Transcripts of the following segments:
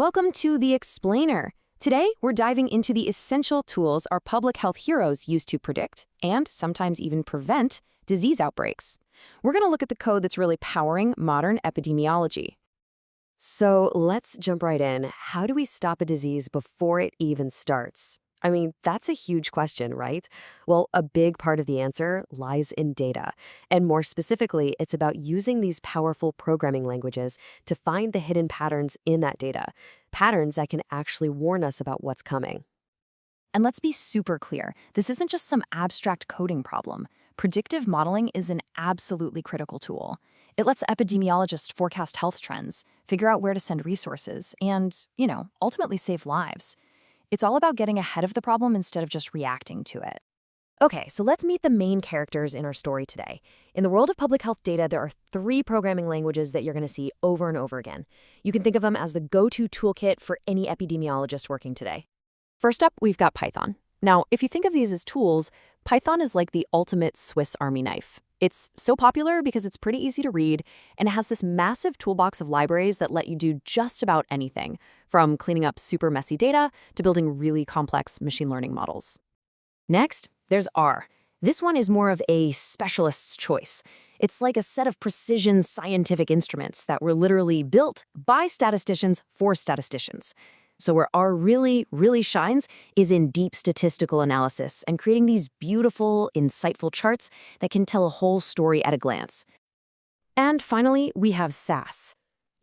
Welcome to The Explainer. Today, we're diving into the essential tools our public health heroes use to predict, and sometimes even prevent, disease outbreaks. We're going to look at the code that's really powering modern epidemiology. So let's jump right in. How do we stop a disease before it even starts? I mean, that's a huge question, right? Well, a big part of the answer lies in data. And more specifically, it's about using these powerful programming languages to find the hidden patterns in that data, patterns that can actually warn us about what's coming. And let's be super clear, this isn't just some abstract coding problem. Predictive modeling is an absolutely critical tool. It lets epidemiologists forecast health trends, figure out where to send resources, and, ultimately save lives. It's all about getting ahead of the problem instead of just reacting to it. Okay, so let's meet the main characters in our story today. In the world of public health data, there are three programming languages that you're going to see over and over again. You can think of them as the go-to toolkit for any epidemiologist working today. First up, we've got Python. Now, if you think of these as tools, Python is like the ultimate Swiss Army knife. It's so popular because it's pretty easy to read, and it has this massive toolbox of libraries that let you do just about anything, from cleaning up super messy data to building really complex machine learning models. Next, there's R. This one is more of a specialist's choice. It's like a set of precision scientific instruments that were literally built by statisticians for statisticians. So where R really, really shines is in deep statistical analysis and creating these beautiful, insightful charts that can tell a whole story at a glance. And finally, we have SAS.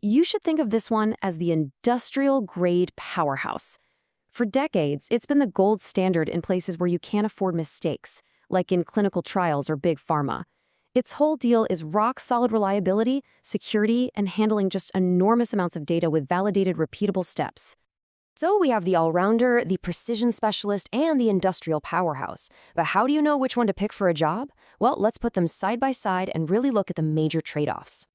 You should think of this one as the industrial-grade powerhouse. For decades, it's been the gold standard in places where you can't afford mistakes, like in clinical trials or big pharma. Its whole deal is rock-solid reliability, security, and handling just enormous amounts of data with validated, repeatable steps. So we have the all-rounder, the precision specialist, and the industrial powerhouse. But how do you know which one to pick for a job? Well, let's put them side by side and really look at the major trade-offs.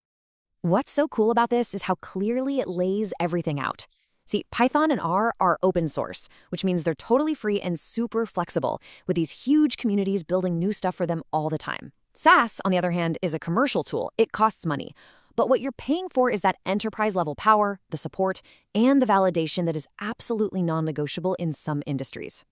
What's so cool about this is how clearly it lays everything out. See, Python and R are open source, which means they're totally free and super flexible, with these huge communities building new stuff for them all the time. SAS, on the other hand, is a commercial tool. It costs money. But what you're paying for is that enterprise-level power, the support, and the validation that is absolutely non-negotiable in some industries.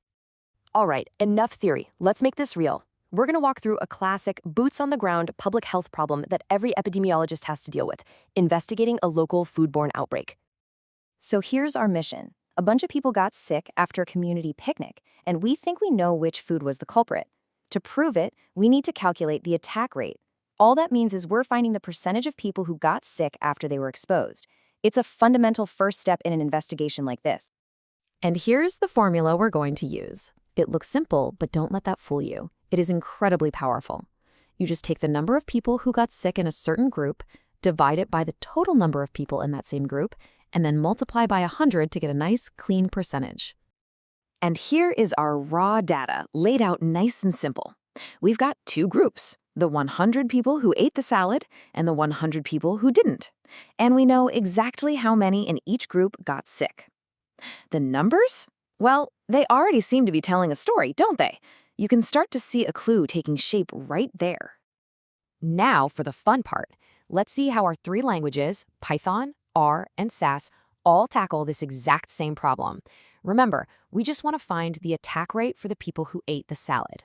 All right, enough theory. Let's make this real. We're going to walk through a classic, boots-on-the-ground public health problem that every epidemiologist has to deal with, investigating a local foodborne outbreak. So here's our mission. A bunch of people got sick after a community picnic, and we think we know which food was the culprit. To prove it, we need to calculate the attack rate. All that means is we're finding the percentage of people who got sick after they were exposed. It's a fundamental first step in an investigation like this. And here's the formula we're going to use. It looks simple, but don't let that fool you. It is incredibly powerful. You just take the number of people who got sick in a certain group, divide it by the total number of people in that same group, and then multiply by 100 to get a nice, clean percentage. And here is our raw data, laid out nice and simple. We've got two groups. The 100 people who ate the salad and the 100 people who didn't. And we know exactly how many in each group got sick. The numbers? Well, they already seem to be telling a story, don't they? You can start to see a clue taking shape right there. Now for the fun part. Let's see how our three languages, Python, R, and SAS, all tackle this exact same problem. Remember, we just want to find the attack rate for the people who ate the salad.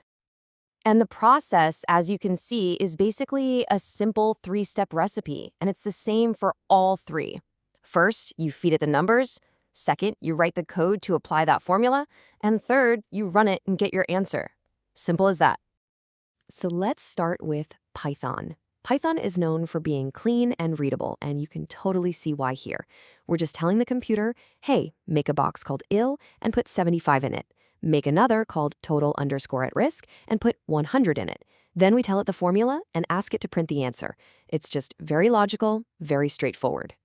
And the process, as you can see, is basically a simple three-step recipe, and it's the same for all three. First, you feed it the numbers. Second, you write the code to apply that formula. And third, you run it and get your answer. Simple as that. So let's start with Python. Python is known for being clean and readable, and you can totally see why here. We're just telling the computer, hey, make a box called ill and put 75 in it. Make another called total_at-risk and put 100 in it. Then we tell it the formula and ask it to print the answer. It's just very logical, very straightforward.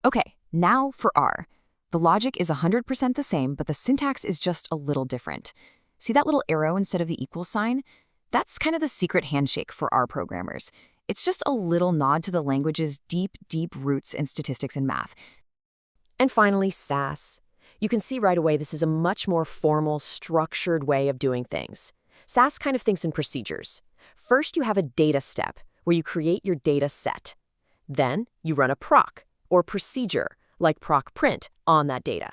Okay, now for R. The logic is 100% the same, but the syntax is just a little different. See that little arrow instead of the equal sign? That's kind of the secret handshake for R programmers. It's just a little nod to the language's deep, deep roots in statistics and math. And finally, SAS. You can see right away this is a much more formal, structured way of doing things. SAS kind of thinks in procedures. First, you have a data step, where you create your data set. Then, you run a proc, or procedure, like proc print, on that data.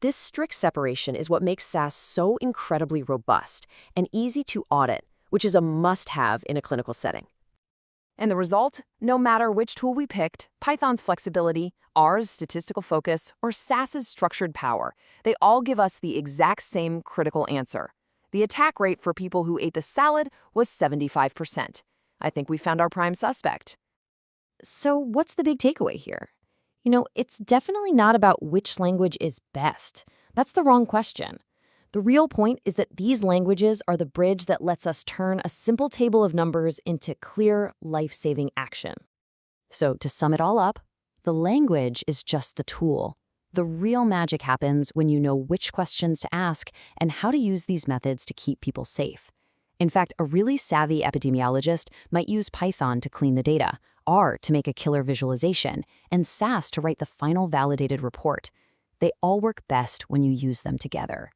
This strict separation is what makes SAS so incredibly robust and easy to audit, which is a must-have in a clinical setting. And the result? No matter which tool we picked, Python's flexibility, R's statistical focus, or SAS's structured power, they all give us the exact same critical answer. The attack rate for people who ate the salad was 75%. I think we found our prime suspect. So what's the big takeaway here? It's definitely not about which language is best. That's the wrong question. The real point is that these languages are the bridge that lets us turn a simple table of numbers into clear, life-saving action. So to sum it all up, the language is just the tool. The real magic happens when you know which questions to ask and how to use these methods to keep people safe. In fact, a really savvy epidemiologist might use Python to clean the data, R to make a killer visualization, and SAS to write the final validated report. They all work best when you use them together.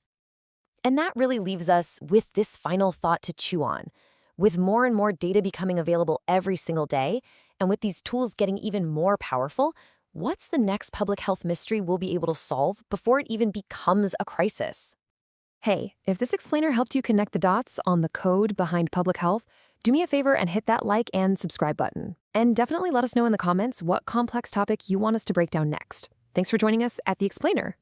And that really leaves us with this final thought to chew on. With more and more data becoming available every single day, and with these tools getting even more powerful, what's the next public health mystery we'll be able to solve before it even becomes a crisis? Hey, if this explainer helped you connect the dots on the code behind public health, do me a favor and hit that like and subscribe button. And definitely let us know in the comments what complex topic you want us to break down next. Thanks for joining us at The Explainer.